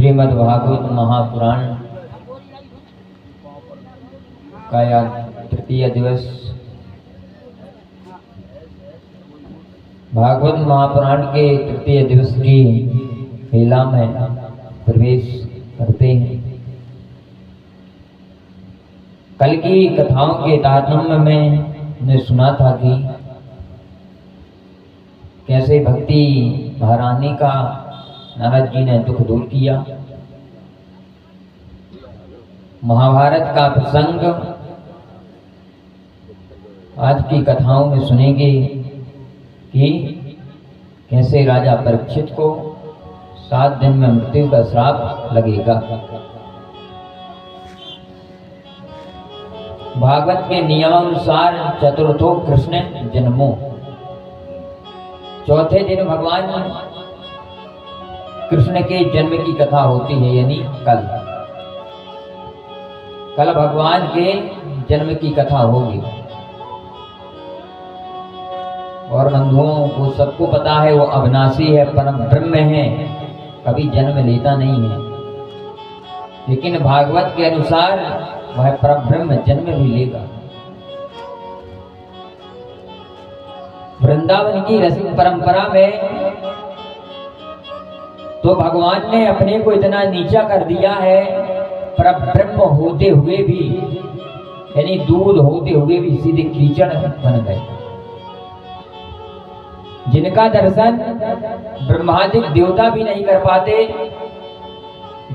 श्रीमद् भागवत महापुराण का यह तृतीय दिवस भागवत महापुराण के तृतीय दिवस की लीला में प्रवेश करते हैं। कल की कथाओं के तारतम्य में हमने सुना था कि कैसे भक्ति महारानी का नारद जी ने दुख दूर किया। महाभारत का प्रसंग आज की कथाओं में सुनेंगे कि कैसे राजा परीक्षित को 7 दिन में मृत्यु का श्राप लगेगा। भागवत के नियमानुसार चतुर्थो कृष्ण जन्मो, चौथे दिन भगवान कृष्ण के जन्म की कथा होती है, यानी कल भगवान के जन्म की कथा होगी। और बंधुओं को सबको पता है वो अविनाशी है, परम ब्रह्म है, कभी जन्म लेता नहीं है। लेकिन भागवत के अनुसार वह परम ब्रह्म जन्म भी लेगा। वृंदावन की रसिक परंपरा में तो भगवान ने अपने को इतना नीचा कर दिया है, परब्रह्म होते हुए भी, यानी दूध होते हुए भी सीधे कीचड़ बन गए। जिनका दर्शन ब्रह्मादिक देवता भी नहीं कर पाते,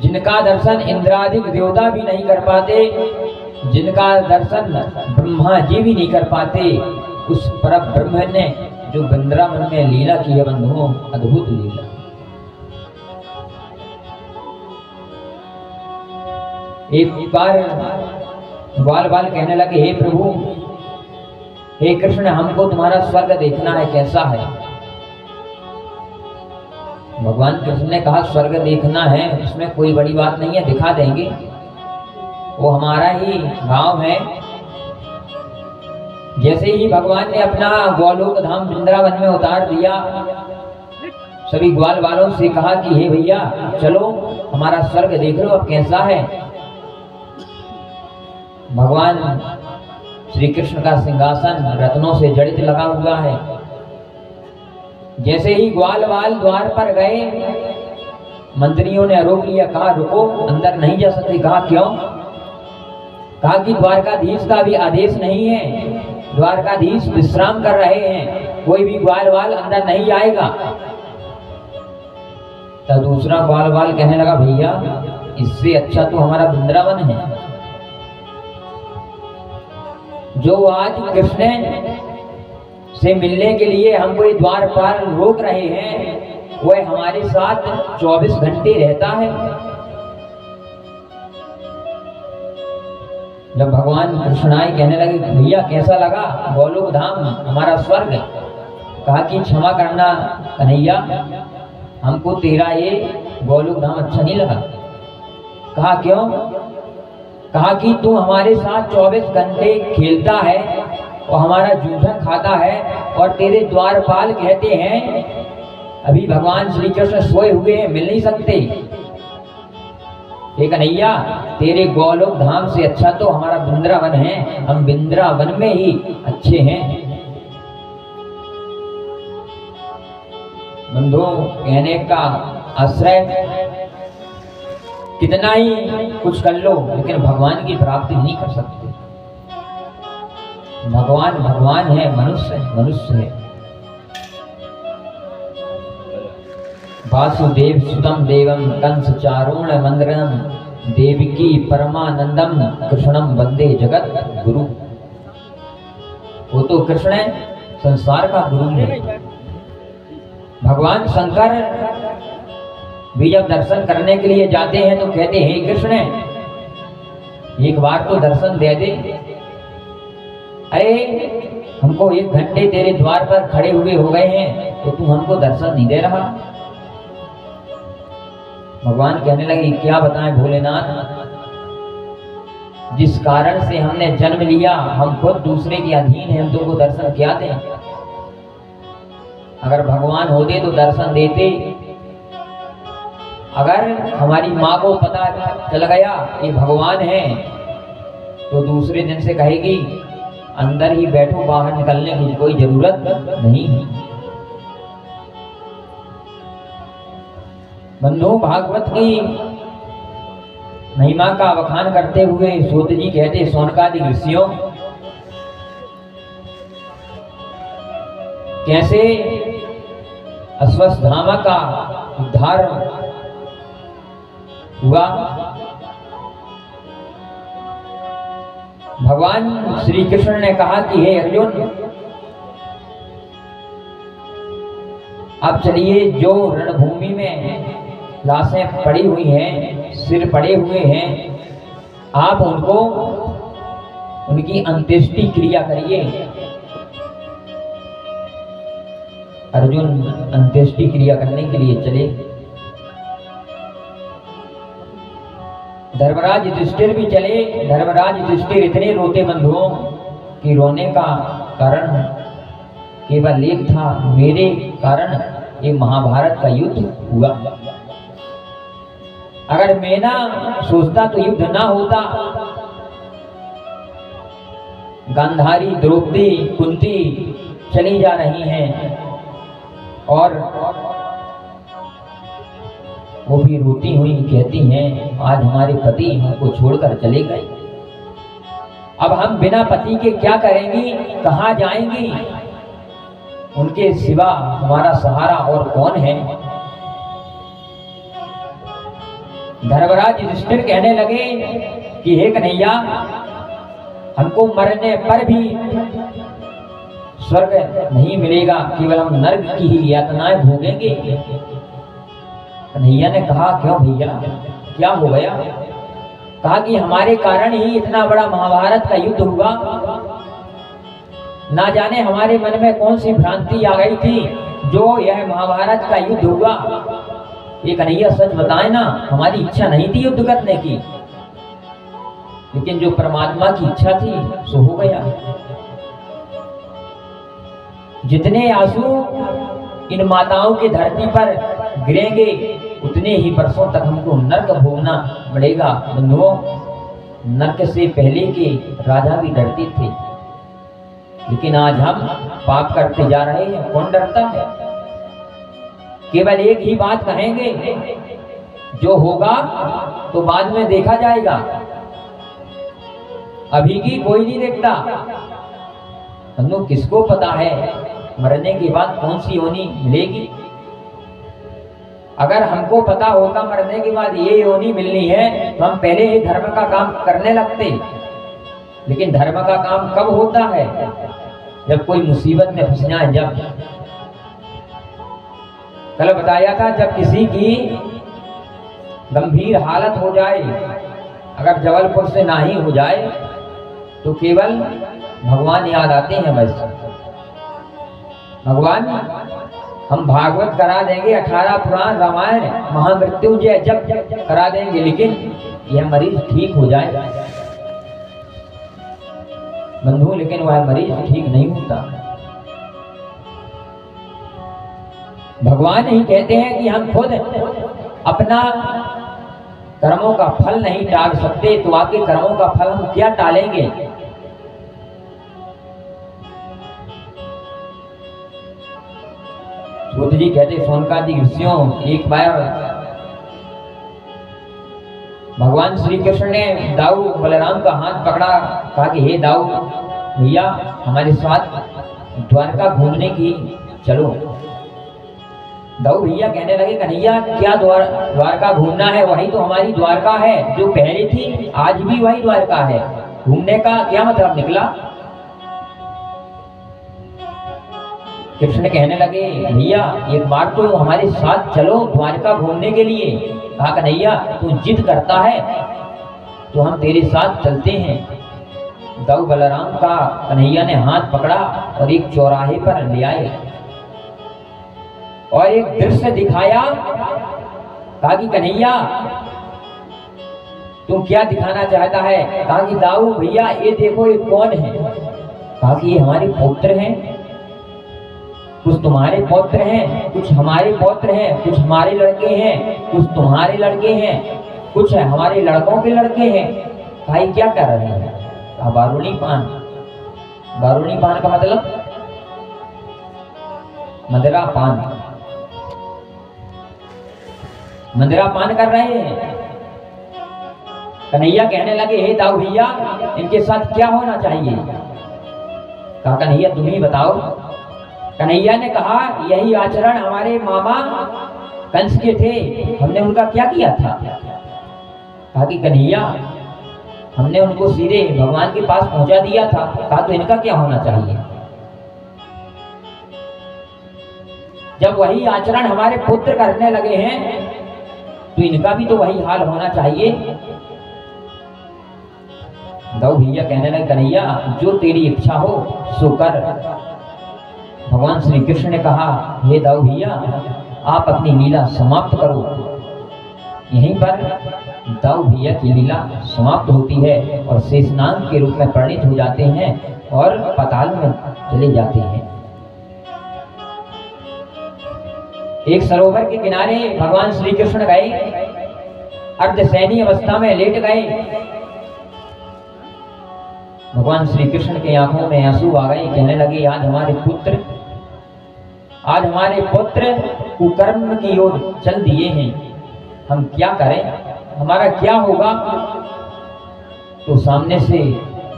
जिनका दर्शन इंद्रादिक देवता भी नहीं कर पाते, जिनका दर्शन ब्रह्मा जी भी नहीं कर पाते, उस परब्रह्म ने जो वृंदावन में लीला की है बंधुओं, अद्भुत लीला। एक बार ग्वाल बाल कहने लगे, हे प्रभु, हे कृष्ण, हमको तुम्हारा स्वर्ग देखना है, कैसा है? भगवान कृष्ण ने कहा, स्वर्ग देखना है उसमें कोई बड़ी बात नहीं है, दिखा देंगे, वो हमारा ही गांव है। जैसे ही भगवान ने अपना गोलोक धाम वृंदावन में उतार दिया, सभी ग्वाल बालों से कहा कि हे भैया चलो हमारा स्वर्ग देख लो, अब कैसा है। भगवान श्री कृष्ण का सिंहासन रत्नों से जड़ित लगा हुआ है। जैसे ही ग्वाल बाल द्वार पर गए, मंत्रियों ने रोक लिया, कहा रुको, अंदर नहीं जा सकते। कहा क्यों? कहा कि द्वारकाधीश का भी आदेश नहीं है, द्वारकाधीश विश्राम कर रहे हैं, कोई भी ग्वाल बाल अंदर नहीं आएगा। तो दूसरा ग्वाल बाल कहने लगा, भैया इससे अच्छा तो हमारा वृंदावन है। जो आज कृष्ण से मिलने के लिए हमको ये द्वार पर रोक रहे हैं, वह हमारे साथ 24 घंटे रहता है। जब भगवान कृष्ण आए, कहने लगे, भैया कैसा लगा गोलोक धाम, हमारा स्वर्ग? कहा कि क्षमा करना कन्हैया, हमको तेरा ये गोलोक धाम अच्छा नहीं लगा। कहा क्यों? कहा कि तू हमारे साथ 24 घंटे खेलता है और हमारा जूठन खाता है, और तेरे द्वारपाल कहते हैं अभी भगवान श्री कृष्ण सोए हुए हैं, मिल नहीं सकते। ये कन्हैया, तेरे गोलोक धाम से अच्छा तो हमारा वृंदावन है, हम वृंदावन में ही अच्छे हैं। बंधुओं, कहने का आश्रय कितना ही कुछ कर लो, लेकिन भगवान की प्राप्ति नहीं कर सकते। भगवान भगवान है, मनुष्य मनुष्य है। वासुदेव सुतम देवम कंस चारूण मंद्रम देवकी परमानंदम कृष्णम वंदे जगत गुरु। वो तो कृष्ण है, संसार का गुरु है। भगवान शंकर भी जब दर्शन करने के लिए जाते हैं तो कहते हैं, हे कृष्ण, एक बार तो दर्शन दे दे। अरे हमको 1 घंटे तेरे द्वार पर खड़े हुए हो गए हैं, तो तू हमको दर्शन नहीं दे रहा। भगवान कहने लगे, क्या बताएं भोलेनाथ, जिस कारण से हमने जन्म लिया, हम खुद दूसरे के अधीन हैं, हम तुमको दर्शन क्या दें? अगर भगवान होते तो दर्शन देते। अगर हमारी माँ को पता चल गया ये भगवान है तो दूसरे दिन से कहेगी अंदर ही बैठो, बाहर निकलने की कोई जरूरत नहीं है। बंधु, भागवत की महिमा का बखान करते हुए सूत जी कहते, शौनकादि ऋषियों कैसे अश्वत्थामा का उद्धार हुआ। भगवान श्री कृष्ण ने कहा कि हे अर्जुन, अब चलिए, जो रणभूमि में लाशें पड़ी हुई हैं, सिर पड़े हुए हैं, आप उनको उनकी अंत्येष्टि क्रिया करिए। अर्जुन अंत्येष्टि क्रिया करने के लिए चले। धर्मराज युधिष्ठिर भी चले। धर्मराज युधिष्ठिर इतने रोते बंधुओं कि रोने का कारण केवल एक था, मेरे कारण ये महाभारत का युद्ध हुआ। अगर मैं ना सोचता तो युद्ध ना होता। गांधारी, द्रौपदी, कुंती चली जा रही हैं और वो भी रोती हुई कहती हैं, आज हमारे पति हमको छोड़कर चले गए, अब हम बिना पति के क्या करेंगी, कहाँ जाएंगी, उनके सिवा हमारा सहारा और कौन है। धर्मराज युधिष्ठिर कहने लगे कि हे कन्हैया, हमको मरने पर भी स्वर्ग नहीं मिलेगा, केवल हम नरक की ही यातनाएं भोगेंगे। कन्हैया ने कहा, क्यों भैया, क्या हो गया। कहा कि हमारे कारण ही इतना बड़ा महाभारत का युद्ध हुआ। ना जाने हमारे मन में कौन सी भ्रांति आ गई थी जो यह महाभारत का युद्ध हुआ। ये कन्हैया सच बताए ना, हमारी इच्छा नहीं थी युद्ध करने की, लेकिन जो परमात्मा की इच्छा थी सो हो गया। जितने आंसू इन माताओं की धरती पर गिरेंगे उतने ही वर्षों तक हमको नरक भोगना पड़ेगा। बंधुओं, नरक से पहले के राजा भी डरते थे, लेकिन आज हम पाप करते जा रहे हैं, कौन डरता है। केवल एक ही बात कहेंगे, जो होगा तो बाद में देखा जाएगा, अभी की कोई नहीं देखता। बंधु, किसको पता है मरने के बाद कौन सी योनि मिलेगी। अगर हमको पता होता मरने के बाद ये योनि मिलनी है तो हम पहले ही धर्म का काम करने लगते। लेकिन धर्म का काम कब होता है, जब कोई मुसीबत में फंस जाए। जब कल बताया था, जब किसी की गंभीर हालत हो जाए, अगर जबलपुर से ना ही हो जाए तो केवल भगवान याद आते हैं। बस भगवान, हम भागवत करा देंगे, 18 पुराण, रामायण, महामृत्युंजय जब करा देंगे, लेकिन यह मरीज ठीक हो जाए बंधु, लेकिन वह मरीज ठीक नहीं होता। भगवान ही कहते हैं कि हम खुद अपना कर्मों का फल नहीं टाल सकते, तो आपके कर्मों का फल हम क्या टालेंगे। सूत जी कहते, शौनकादि ऋषियों, एक बार भगवान श्री कृष्ण ने दाऊ बलराम का हाथ पकड़ा, कहा कि हे दाऊ भैया, हमारे साथ द्वारका घूमने की चलो। दाऊ भैया कहने लगे, कन्हैया क्या द्वारका घूमना है, वही तो हमारी द्वारका है, जो पहले थी आज भी वही द्वारका है, घूमने का क्या मतलब निकला। कृष्ण कहने लगे, भैया एक बार तो हमारे साथ चलो द्वारका घूमने के लिए। कहा, कन्हैया तू जिद करता है तो हम तेरे साथ चलते हैं। दाऊ बलराम का कन्हैया ने हाथ पकड़ा और एक चौराहे पर ले आए और एक दृश्य दिखाया। कहा कि कन्हैया तू क्या दिखाना चाहता है। कहा कि दाऊ भैया ये देखो, ये कौन है। कहा कि ये हमारे पुत्र हैं। कुछ तुम्हारे पौत्र हैं, कुछ हमारे पौत्र हैं, कुछ हमारे लड़के हैं, कुछ तुम्हारे लड़के हैं, कुछ है हमारे लड़कों के लड़के हैं। भाई क्या कर रहे हैं? बारूणी पान। बारूणी पान का मतलब मदिरा पान, मदिरा पान कर रहे हैं। कन्हैया कहने लगे, हे दाऊ भैया, इनके साथ क्या होना चाहिए? कहा, कन्हैया तुम ही बताओ। कन्हैया ने कहा, यही आचरण हमारे मामा कंस के थे, हमने उनका क्या किया था? कहा कि कन्हैया, हमने उनको सीधे भगवान के पास पहुंचा दिया था। कहा, तो इनका क्या होना चाहिए? जब वही आचरण हमारे पुत्र करने लगे हैं तो इनका भी तो वही हाल होना चाहिए। दाऊ भैया कहने लगे, कन्हैया जो तेरी इच्छा हो सो कर। भगवान श्री कृष्ण ने कहा, हे दाऊ भैया, आप अपनी लीला समाप्त करो। यहीं पर दाऊ भैया की लीला समाप्त होती है और शेषनाग के रूप में परिणित हो जाते हैं और पाताल में चले जाते हैं। एक सरोवर के किनारे भगवान श्री कृष्ण गए, अर्धशयनी अवस्था में लेट गए। भगवान श्री कृष्ण के आंखों में आंसू आ गए। कहने लगे, आज हमारे पुत्र कुकर्म की ओर चल दिए हैं, हम क्या करें, हमारा क्या होगा? तो सामने से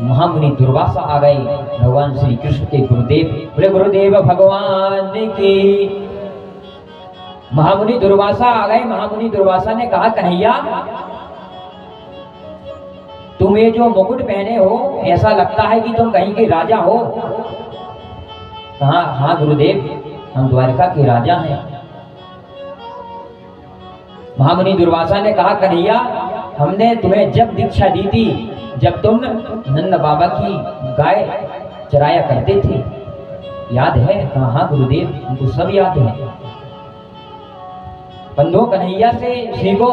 महामुनि दुर्वासा आ गए। भगवान श्री कृष्ण के गुरुदेव, बोले गुरुदेव भगवान की। महामुनि दुर्वासा आ गए। महामुनि दुर्वासा ने कहा, कन्हैया तुम ये जो मुकुट पहने हो, ऐसा लगता है कि तुम कहीं के राजा हो। कहा, हाँ गुरुदेव, हम द्वारका के राजा हैं। महामुनि दुर्वासा ने कहा, कन्हैया हमने तुम्हें जब दीक्षा दी थी, जब तुम नंद बाबा की गाय चराया करते थे, याद है? कहा, हाँ गुरुदेव, हमको सब याद है। बंधु, कन्हैया से सीखो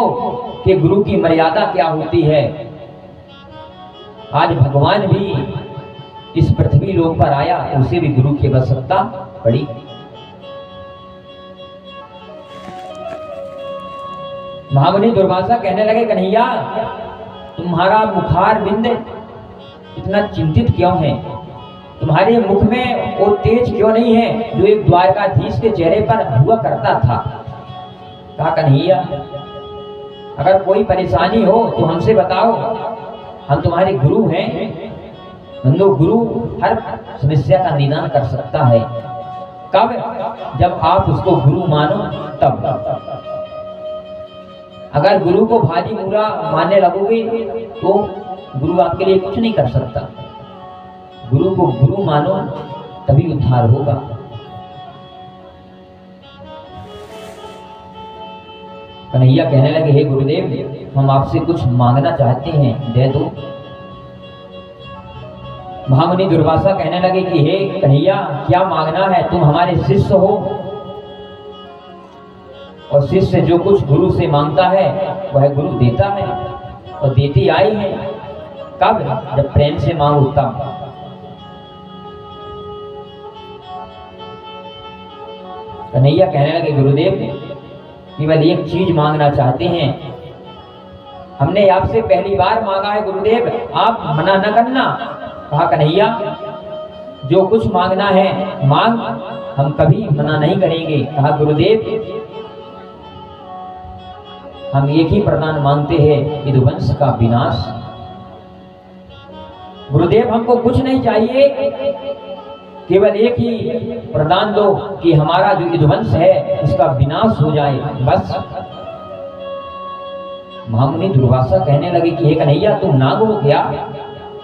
कि गुरु की मर्यादा क्या होती है। आज भगवान भी इस पृथ्वी लोक पर आया तो उसे भी गुरु की आवश्यकता पड़ी। महामुनि दुर्वासा कहने लगे, कन्हैया तुम्हारा मुखार बिंद इतना चिंतित क्यों है? तुम्हारे मुख में वो तेज क्यों नहीं है जो एक द्वारकाधीश के चेहरे पर हुआ करता था? कहा, कन्हैया अगर कोई परेशानी हो तो हमसे बताओ, हम तुम्हारे गुरु हैं। बंधु, गुरु हर समस्या का निदान कर सकता है। कब? जब आप उसको गुरु मानो तब। अगर गुरु को भारी बुरा मानने लगोगे तो गुरु आपके लिए कुछ नहीं कर सकता। गुरु को गुरु मानो तभी उद्धार होगा। कन्हैया कहने लगे, हे गुरुदेव, हम आपसे कुछ मांगना चाहते हैं, दे दो। महामुनि दुर्वासा कहने लगे कि हे कन्हैया, क्या मांगना है? तुम हमारे शिष्य हो और शिष्य जो कुछ गुरु से मांगता है वह गुरु देता है और देती आई है। कब? जब प्रेम से मांगो तब। कन्हैया कहने लगे, गुरुदेव केवल एक चीज मांगना चाहते हैं, हमने आपसे पहली बार मांगा है गुरुदेव, आप मना न करना। कहा, कन्हैया जो कुछ मांगना है मांग, हम कभी मना नहीं करेंगे। कहा, गुरुदेव हम एक ही प्रदान मांगते हैं, यदुवंश का विनाश। गुरुदेव हमको कुछ नहीं चाहिए, केवल एक ही प्रदान दो कि हमारा जो यदुवंश है उसका विनाश हो जाए, बस। महामुनि दुर्वासा कहने लगे कि हे कन्हैया, तुम नाग हो क्या?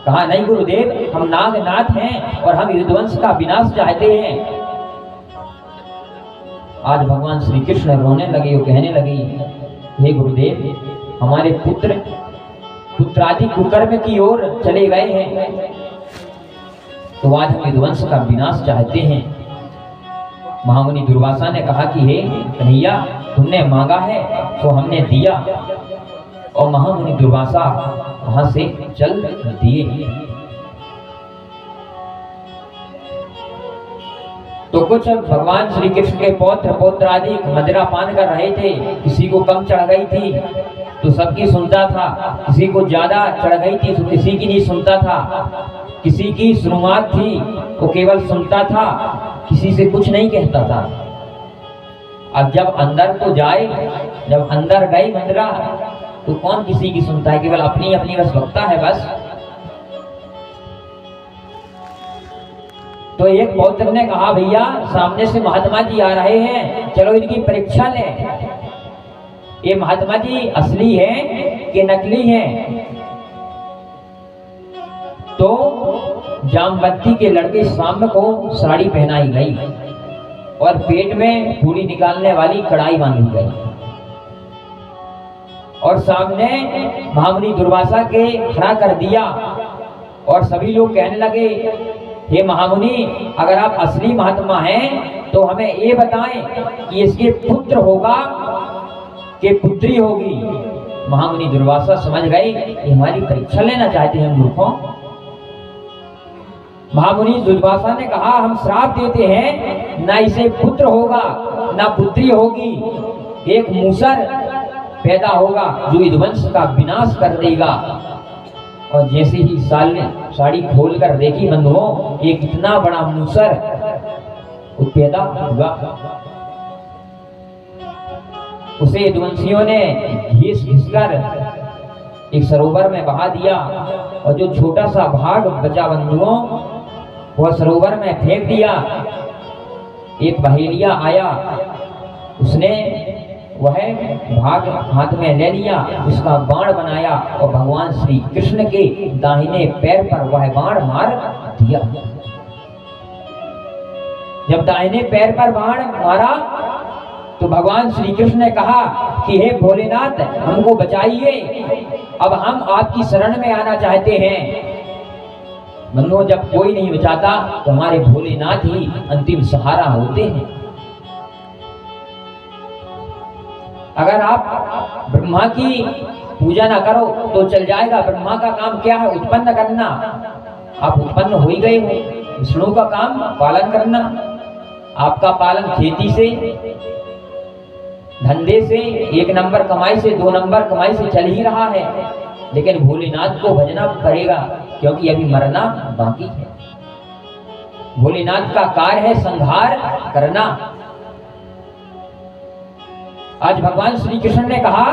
कहा, नहीं गुरुदेव, हम नागनाथ हैं और हम यदुवंश का विनाश चाहते हैं। आज भगवान श्री कृष्ण रोने लगे और कहने लगे, हे गुरुदेव, हमारे पुत्रादि कुकर्म की ओर चले गए हैं, तो आज हम यदुवंश का विनाश चाहते हैं। महामुनि दुर्वासा ने कहा कि हे कन्हैया, तुमने मांगा है तो हमने दिया। और महामुनि दुर्वासा वहां से चल दिए। तो कुछ भगवान श्री कृष्ण के पौत्र पौत्र आदि मदिरा पान कर रहे थे, किसी को कम चढ़ गई थी तो सबकी सुनता था, किसी को ज्यादा चढ़ गई थी तो किसी की नहीं सुनता था, किसी की शुरुआत थी वो केवल सुनता था, किसी से कुछ नहीं कहता था। अब जब अंदर तो जाए, जब अंदर गई मदिरा तो कौन किसी की सुनता है, केवल अपनी अपनी बस भक्ता है बस। तो एक पौत्र ने कहा भैया सामने से महात्मा जी आ रहे हैं, चलो इनकी परीक्षा लें, ये महात्मा जी असली हैं कि नकली हैं। तो जामवंती के लड़के साम्य को साड़ी पहनाई गई और पेट में पूरी निकालने वाली कड़ाई बांधी गई और सामने महामुनि दुर्वासा के खड़ा कर दिया और सभी लोग कहने लगे, हे महामुनि अगर आप असली महात्मा हैं तो हमें ये बताएं कि इसके पुत्र होगा कि पुत्री होगी। महामुनि दुर्वासा समझ गए कि हमारी परीक्षा लेना चाहते हैं मूर्खों। महामुनि दुर्वासा ने कहा हम श्राप देते हैं, ना इसे पुत्र होगा ना पुत्री होगी, एक मूसर पैदा होगा जो यदुवंश का विनाश कर देगा। और जैसे ही साल ने साड़ी खोलकर देखी बंधुओं, एक इतना बड़ा मूसर पैदा हुआ। उसे यदुवंशियों ने घिसकर एक सरोवर में बहा दिया और जो छोटा सा भाग बचा बंधुओं वह सरोवर में फेंक दिया। एक बहेलिया आया, उसने वह भाग हाथ में ले लिया, उसका बाण बनाया और भगवान श्री कृष्ण के दाहिने पैर पर वह बाण मार दिया। जब दाहिने पैर पर बाण मारा तो भगवान श्री कृष्ण ने कहा कि हे भोलेनाथ हमको बचाइए, अब हम आपकी शरण में आना चाहते हैं। बंधुओं जब कोई नहीं बचाता तो हमारे भोलेनाथ ही अंतिम सहारा होते हैं। अगर आप ब्रह्मा की पूजा ना करो तो चल जाएगा, ब्रह्मा का काम क्या है? उत्पन्न करना। आप उत्पन्न हो ही गए हो, विष्णु का काम पालन करना। आपका पालन खेती से, धंधे से, 1 नंबर कमाई से, 2 नंबर कमाई से चल ही रहा है, लेकिन भोलेनाथ को भजना पड़ेगा क्योंकि अभी मरना बाकी है। भोलेनाथ का कार्य है संहार करना। आज भगवान श्री कृष्ण ने कहा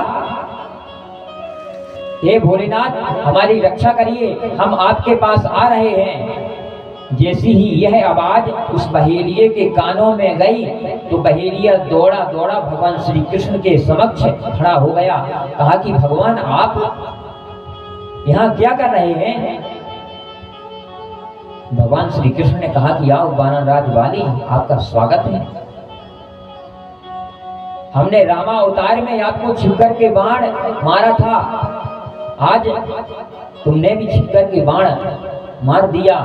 हे भोलेनाथ हमारी रक्षा करिए, हम आपके पास आ रहे हैं। जैसी ही यह आवाज उस बहेलिये के कानों में गई तो बहेलिया दौड़ा दौड़ा भगवान श्री कृष्ण के समक्ष खड़ा हो गया। कहा कि भगवान आप यहाँ क्या कर रहे हैं? भगवान श्री कृष्ण ने कहा कि आओ वानरराज वाली, आपका स्वागत है। हमने रामा अवतार में आपको छिपकर के बाण मारा था, आज तुमने भी छिपकर के बाण मार दिया,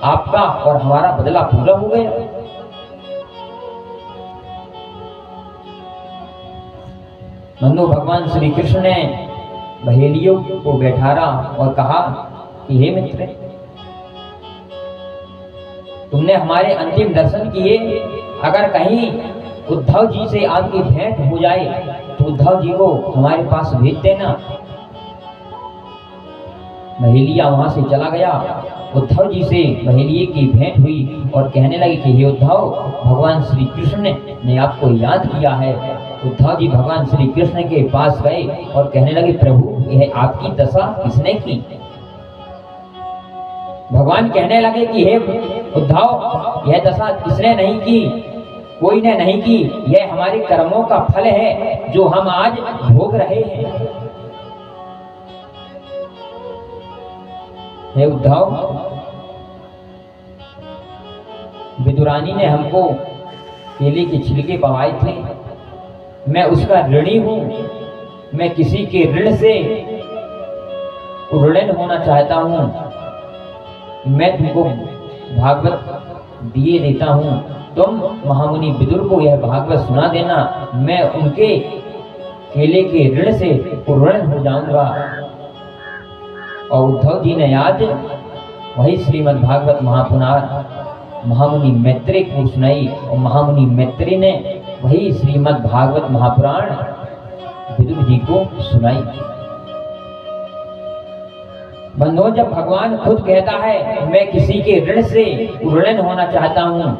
आपका और हमारा बदला पूरा हो गया। मनु भगवान श्री कृष्ण ने बहेलियों को बैठारा और कहा कि हे मित्र, तुमने हमारे अंतिम दर्शन किए, अगर कहीं उद्धव जी से आपकी भेंट हो जाए तो उद्धव जी को हमारे पास भेज देना। बहेलिया वहां से चला गया, उद्धव जी से बहेलिये की भेंट हुई और कहने लगी कि हे उद्धव, भगवान श्री कृष्ण ने आपको याद किया है। उद्धव जी भगवान श्री कृष्ण के पास गए और कहने लगे प्रभु यह आपकी दशा किसने की? भगवान कहने लगे कि हे उद्धव यह दशा किसने नहीं की, कोई ने नहीं की, यह हमारे कर्मों का फल है जो हम आज भोग रहे हैं। हे उद्धव, विदुरानी ने हमको केले के छिलके पवाए थे, मैं उसका ऋणी हूं, मैं किसी के ऋण से ऋण होना चाहता हूं। मैं तुमको भागवत दिए देता हूं, तुम महामुनि विदुर को यह भागवत सुना देना, मैं उनके केले के ऋण से ऋण हो जाऊंगा। और उद्धव जी ने आज वही श्रीमद् भागवत महापुराण महामुनि मैत्रेय को सुनाई और महामुनि मैत्रेय ने वही श्रीमद् भागवत महापुराण विदुर जी को सुनाई। बंधुओं, जब भगवान खुद कहता है मैं किसी के ऋण से ऋण होना चाहता हूं,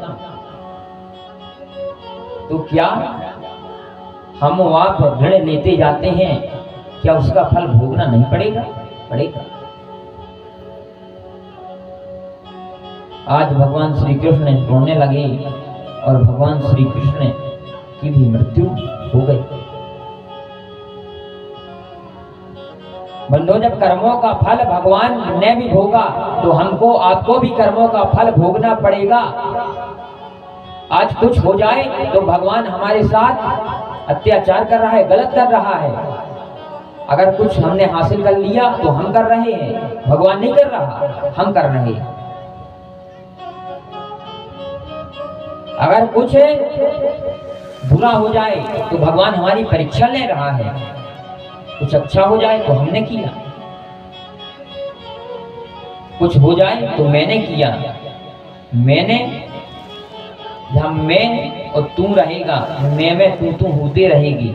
तो क्या हम आप ऋण लेते जाते हैं, क्या उसका फल भोगना नहीं पड़ेगा? पड़ेगा। आज भगवान श्री कृष्ण रोने लगे और भगवान श्री कृष्ण की भी मृत्यु हो गई। बंधुओं, जब कर्मों का फल भगवान ने भी भोगा तो हमको आपको भी कर्मों का फल भोगना पड़ेगा। आज कुछ हो जाए तो भगवान हमारे साथ अत्याचार कर रहा है, गलत कर रहा है। अगर कुछ हमने हासिल कर लिया तो हम कर रहे हैं, भगवान नहीं कर रहा, हम कर रहे हैं। अगर कुछ बुरा हो जाए तो भगवान हमारी परीक्षा ले रहा है, कुछ अच्छा हो जाए तो हमने किया, कुछ हो जाए तो मैंने किया। मैंने, जब मैं और तू रहेगा, मैं तू होते रहेगी।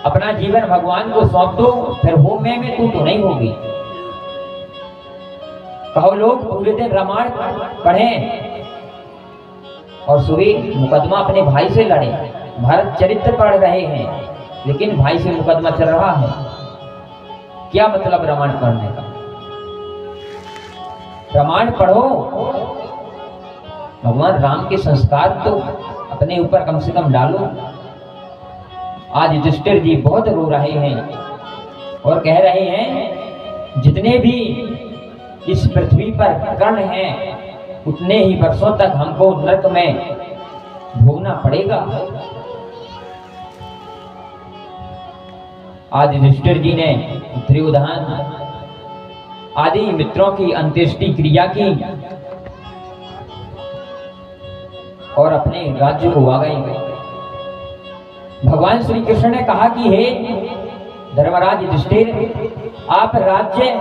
अपना जीवन भगवान को सौंप दो, फिर हो मैं तू तो नहीं होगी। कहो लोग पूरे दिन रामायण पढ़ें और सुबह मुकदमा अपने भाई से लड़े, भारत चरित्र पढ़ रहे हैं लेकिन भाई से मुकदमा चल रहा है। क्या मतलब रामायण पढ़ने का? रामायण पढ़ो, भगवान राम के संस्कार तो अपने ऊपर कम से कम डालो। आज युधिष्ठिर जी बहुत रो रहे हैं और कह रहे हैं जितने भी इस पृथ्वी पर कर्ण हैं उतने ही वर्षों तक हमको नरक में भोगना पड़ेगा। आज युधिष्ठिर जी ने दुर्योधन आदि मित्रों की अंत्येष्टि क्रिया की और अपने राज्य को आ गए। भगवान श्री कृष्ण ने कहा कि हे धर्मराज युधिष्ठिर, आप राज्य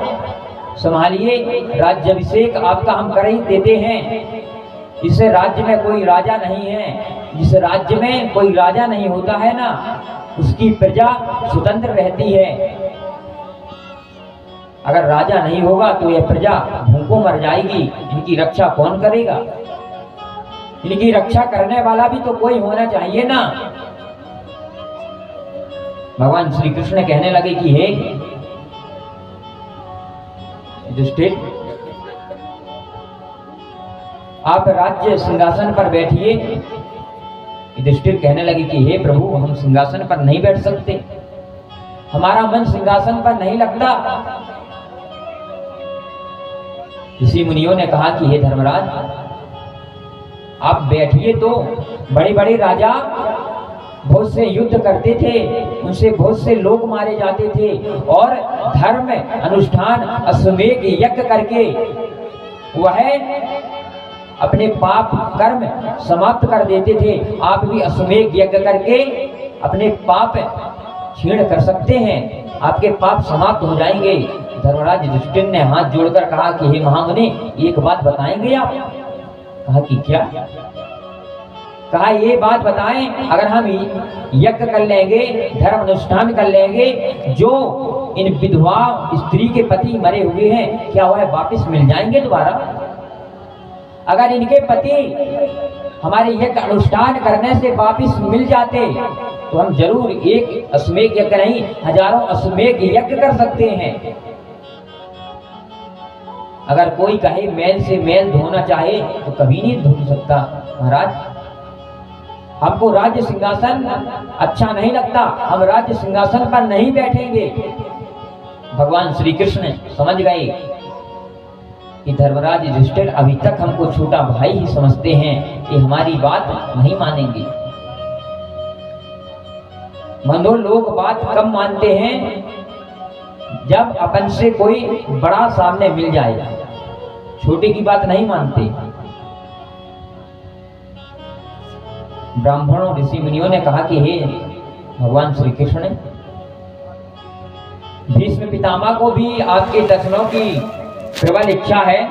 संभालिए, राज्याभिषेक आपका हम कर ही देते हैं। इस राज्य में कोई राजा नहीं है, जिस राज्य में कोई राजा नहीं होता है ना, उसकी प्रजा स्वतंत्र रहती है। अगर राजा नहीं होगा तो यह प्रजा भूखों मर जाएगी। इनकी रक्षा कौन करेगा? इनकी रक्षा करने वाला भी तो कोई होना चाहिए ना। भगवान श्री कृष्ण कहने लगे कि हे युधिष्ठिर, आप राज्य सिंहासन पर बैठिए। युधिष्ठिर कहने लगे कि हे प्रभु, हम सिंहासन पर नहीं बैठ सकते, हमारा मन सिंहासन पर नहीं लगता। ऋषि मुनियों ने कहा कि हे धर्मराज, आप बैठिए तो। बड़े बड़े राजा बहुत से युद्ध करते थे, उनसे बहुत से लोग मारे जाते थे और धर्म अनुष्ठान अश्वमेध यज्ञ करके वह अपने पाप कर्म समाप्त कर देते थे। आप भी अश्वमेध यज्ञ करके अपने पाप क्षीण कर सकते हैं, आपके पाप समाप्त हो जाएंगे। धर्मराज युधिष्ठिर ने हाथ जोड़कर कहा कि हे महामुनि, एक बात बताएंगे आप? कहा कि क्या? कहा ये बात बताएं, अगर हम यज्ञ कर लेंगे, धर्म अनुष्ठान कर लेंगे, जो इन विधवा स्त्री के पति मरे हुए हैं, क्या वह वापस मिल जाएंगे दोबारा? अगर इनके पति हमारे यज्ञ अनुष्ठान करने से वापस मिल जाते तो हम जरूर एक अश्वमेध यज्ञ नहीं, हजारों अश्वमेध यज्ञ कर सकते हैं। अगर कोई कहे मैल से मैल धोना चाहे तो कभी नहीं धो सकता। महाराज, हमको राज्य सिंहासन अच्छा नहीं लगता, हम राज्य सिंहासन पर नहीं बैठेंगे। भगवान श्री कृष्ण समझ गए कि धर्मराज युधिष्ठिर अभी तक हमको छोटा भाई ही समझते हैं, कि हमारी बात नहीं मानेंगे। बंधु, लोग बात कब मानते हैं? जब अपन से कोई बड़ा सामने मिल जाए, छोटे की बात नहीं मानते। ब्राह्मणों ऋषि मुनियों ने कहा कि हे भगवान श्री कृष्ण, भीष्म पितामह को भी आपके दर्शनों की प्रबल इच्छा है,